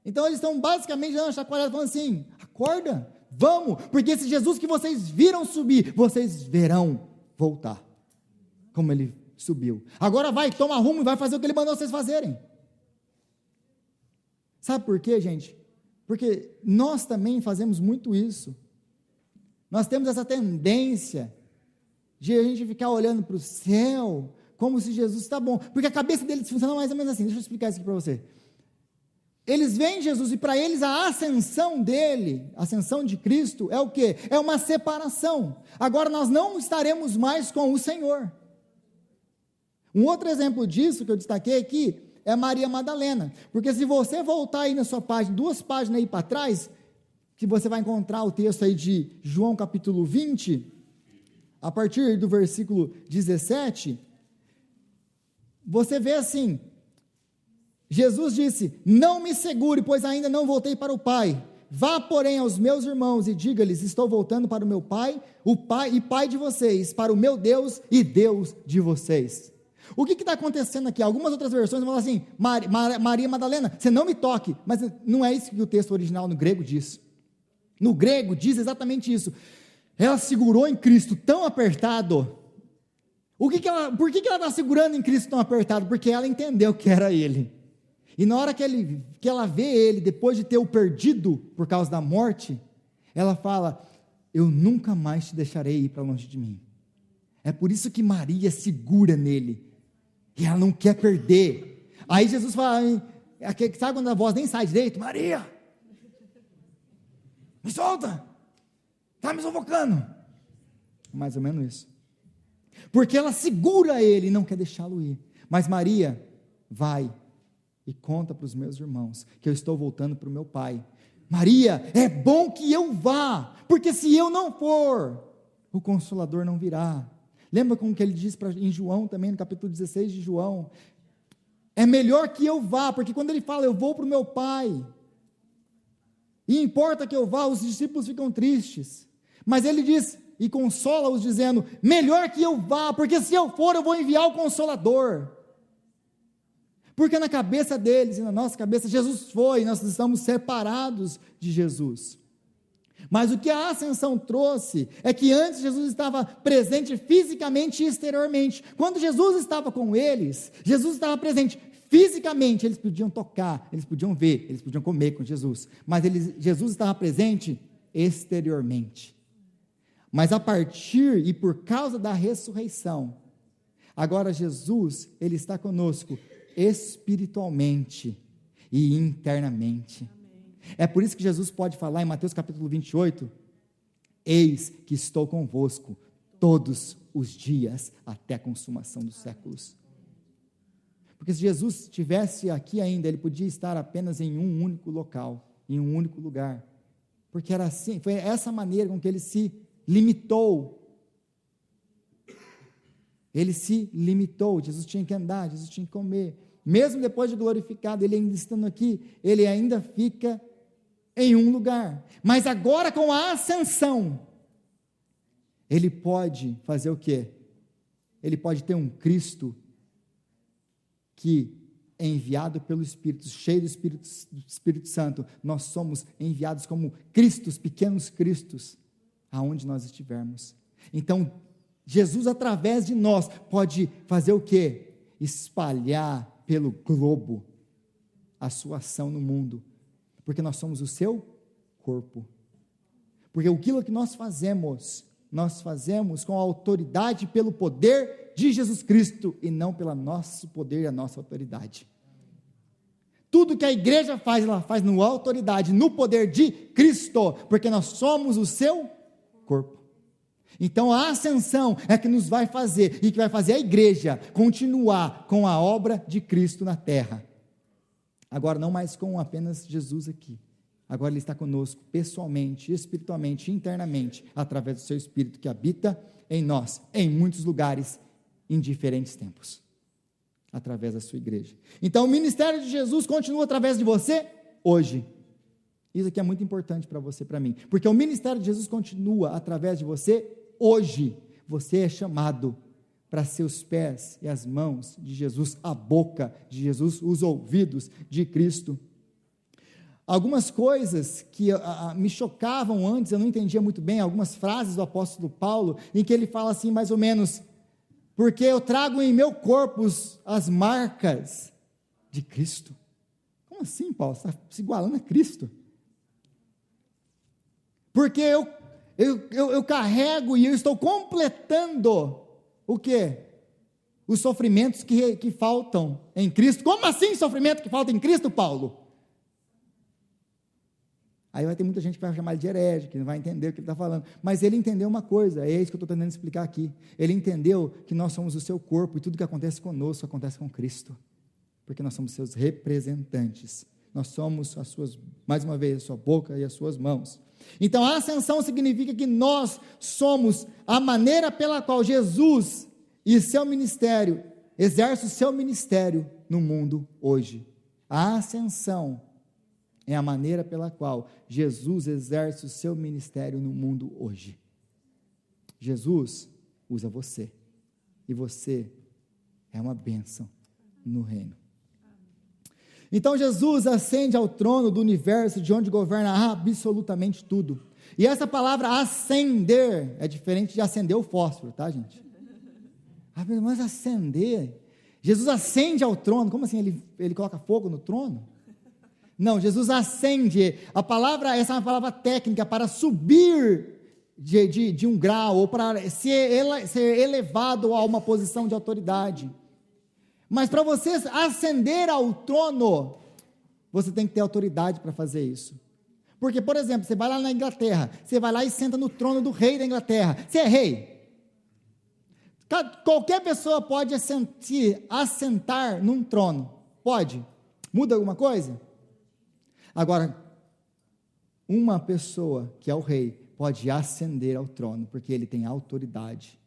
Então eles estão basicamente dando uma chacoalhada, falando assim, acorda, vamos, porque esse Jesus que vocês viram subir, vocês verão voltar, como ele subiu. Agora vai, toma rumo e vai fazer o que ele mandou vocês fazerem. Sabe por quê, gente? Porque nós também fazemos muito isso. Nós temos essa tendência de a gente ficar olhando para o céu, como se Jesus está bom, porque a cabeça deles funciona mais ou menos assim. Deixa eu explicar isso aqui para você. Eles veem Jesus e para eles a ascensão dele, a ascensão de Cristo é o quê? É uma separação. Agora nós não estaremos mais com o Senhor. Um outro exemplo disso que eu destaquei aqui é Maria Madalena, porque se você voltar aí na sua página, 2 páginas aí para trás, que você vai encontrar o texto aí de João capítulo 20, a partir do versículo 17, você vê assim, Jesus disse, não me segure, pois ainda não voltei para o Pai, vá porém aos meus irmãos e diga-lhes, estou voltando para o meu Pai, o Pai e Pai de vocês, para o meu Deus e Deus de vocês. O que está acontecendo aqui? Algumas outras versões vão falar assim, Maria Madalena, você não me toque, mas não é isso que o texto original no grego diz. No grego diz exatamente isso, ela segurou em Cristo tão apertado. Por que ela está segurando em Cristo tão apertado? Porque ela entendeu que era Ele. E na hora que ela vê Ele, depois de ter o perdido por causa da morte, ela fala, eu nunca mais te deixarei ir para longe de mim. É por isso que Maria segura nele, e ela não quer perder. Aí Jesus fala, sabe quando a voz nem sai direito? Maria, me solta, está me sufocando. Mais ou menos isso. Porque ela segura ele e não quer deixá-lo ir. Mas Maria vai e conta para os meus irmãos que eu estou voltando para o meu Pai. Maria, é bom que eu vá, porque se eu não for, o Consolador não virá. Lembra como que ele diz em João também, no capítulo 16 de João? É melhor que eu vá, porque quando ele fala, eu vou para o meu Pai, e importa que eu vá, os discípulos ficam tristes, mas ele diz, e consola-os dizendo, melhor que eu vá, porque se eu for, eu vou enviar o Consolador. Porque na cabeça deles e na nossa cabeça, Jesus foi, nós estamos separados de Jesus. Mas o que a ascensão trouxe, é que antes Jesus estava presente fisicamente e exteriormente. Quando Jesus estava com eles, Jesus estava presente fisicamente, eles podiam tocar, eles podiam ver, eles podiam comer com Jesus, mas Jesus estava presente exteriormente. Mas a partir e por causa da ressurreição, agora Jesus, ele está conosco espiritualmente e internamente. Amém. É por isso que Jesus pode falar em Mateus capítulo 28, eis que estou convosco todos os dias até a consumação dos séculos. Porque se Jesus estivesse aqui ainda, ele podia estar apenas em um único local, em um único lugar, porque era assim, foi essa maneira com que ele se limitou. Ele se limitou, Jesus tinha que andar, Jesus tinha que comer, mesmo depois de glorificado, ele ainda estando aqui, ele ainda fica em um lugar, mas agora com a ascensão, ele pode fazer o quê? Ele pode ter um Cristo, que é enviado pelo Espírito, cheio do Espírito Santo, nós somos enviados como Cristos, pequenos Cristos, aonde nós estivermos. Então, Jesus, através de nós, pode fazer o quê? Espalhar pelo globo a sua ação no mundo, porque nós somos o seu corpo. Porque aquilo que nós fazemos com a autoridade pelo poder de Jesus Cristo, e não pelo nosso poder e a nossa autoridade. Tudo que a igreja faz, ela faz na autoridade, no poder de Cristo, porque nós somos o seu corpo. Então a ascensão é que nos vai fazer, e que vai fazer a igreja continuar com a obra de Cristo na terra. Agora não mais com apenas Jesus aqui. Agora Ele está conosco, pessoalmente, espiritualmente, internamente, através do seu Espírito que habita em nós, em muitos lugares, em diferentes tempos, através da sua igreja. Então o ministério de Jesus continua através de você, hoje. Isso aqui é muito importante para você e para mim, porque o ministério de Jesus continua através de você, hoje. Você é chamado para ser os pés e as mãos de Jesus, a boca de Jesus, os ouvidos de Cristo. Algumas coisas que me chocavam antes, eu não entendia muito bem, algumas frases do apóstolo Paulo, em que ele fala assim, mais ou menos, porque eu trago em meu corpo as marcas de Cristo. Como assim, Paulo? Você está se igualando a Cristo? Porque eu carrego e eu estou completando o quê? Os sofrimentos que faltam em Cristo. Como assim sofrimento que falta em Cristo, Paulo? Aí vai ter muita gente que vai chamar ele de herege, que não vai entender o que ele está falando, mas ele entendeu uma coisa, é isso que eu estou tentando explicar aqui, ele entendeu que nós somos o seu corpo, e tudo que acontece conosco, acontece com Cristo, porque nós somos seus representantes, nós somos mais uma vez, a sua boca e as suas mãos. Então a ascensão significa que nós somos a maneira pela qual Jesus e seu ministério, exerce o seu ministério no mundo hoje. A ascensão é a maneira pela qual Jesus exerce o seu ministério no mundo hoje. Jesus usa você, e você é uma bênção no reino. Então Jesus ascende ao trono do universo, de onde governa absolutamente tudo. E essa palavra ascender é diferente de acender o fósforo, tá, gente? Mas acender, Jesus ascende ao trono, como assim? Ele coloca fogo no trono? Não, Jesus ascende, essa é uma palavra técnica para subir de um grau, ou para ser elevado a uma posição de autoridade. Mas para você ascender ao trono, você tem que ter autoridade para fazer isso. Porque, por exemplo, você vai lá na Inglaterra, você vai lá e senta no trono do rei da Inglaterra, você é rei. Qualquer pessoa pode assentar num trono, pode? Muda alguma coisa? Agora, uma pessoa que é o rei pode ascender ao trono, porque ele tem autoridade.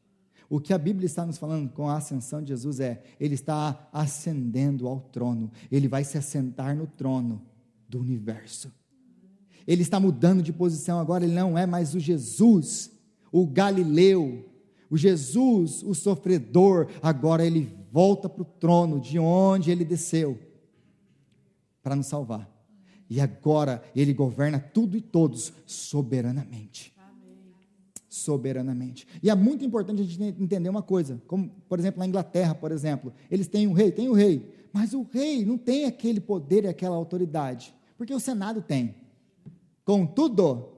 O que a Bíblia está nos falando com a ascensão de Jesus ele está ascendendo ao trono, ele vai se assentar no trono do universo. Ele está mudando de posição agora, ele não é mais o Jesus, o Galileu, o Jesus, o sofredor, agora ele volta para o trono de onde ele desceu, para nos salvar. E agora ele governa tudo e todos soberanamente. Amém. Soberanamente. E é muito importante a gente entender uma coisa, como por exemplo na Inglaterra, por exemplo, eles têm um rei, mas o rei não tem aquele poder e aquela autoridade, porque o Senado tem. Contudo,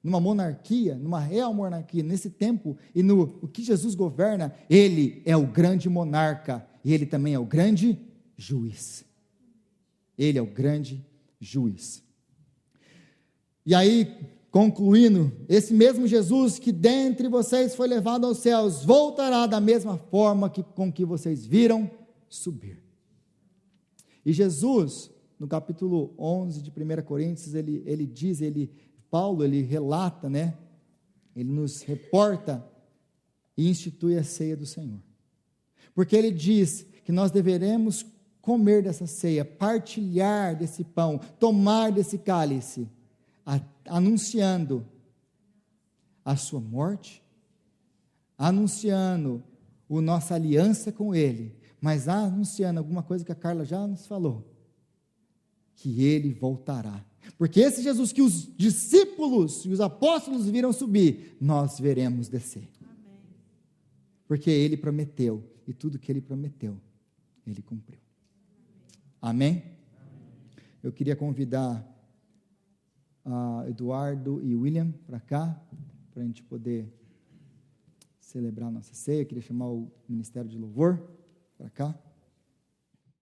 numa monarquia, numa real monarquia, nesse tempo e o que Jesus governa, ele é o grande monarca e ele também é o grande juiz. Ele é o grande juiz. E aí, concluindo, esse mesmo Jesus que dentre vocês foi levado aos céus, voltará da mesma forma com que vocês viram subir. E Jesus, no capítulo 11 de 1 Coríntios, Paulo relata, ele nos reporta e institui a ceia do Senhor. Porque ele diz que nós deveremos comer dessa ceia, partilhar desse pão, tomar desse cálice, anunciando a sua morte, anunciando a nossa aliança com ele, mas anunciando alguma coisa que a Carla já nos falou, que ele voltará. Porque esse Jesus que os discípulos e os apóstolos viram subir, nós veremos descer. Amém. porque Ele prometeu, e tudo que Ele prometeu, Ele cumpriu. Amém? Eu queria convidar Eduardo e William para cá, para a gente poder celebrar a nossa ceia. Eu queria chamar o Ministério de Louvor para cá.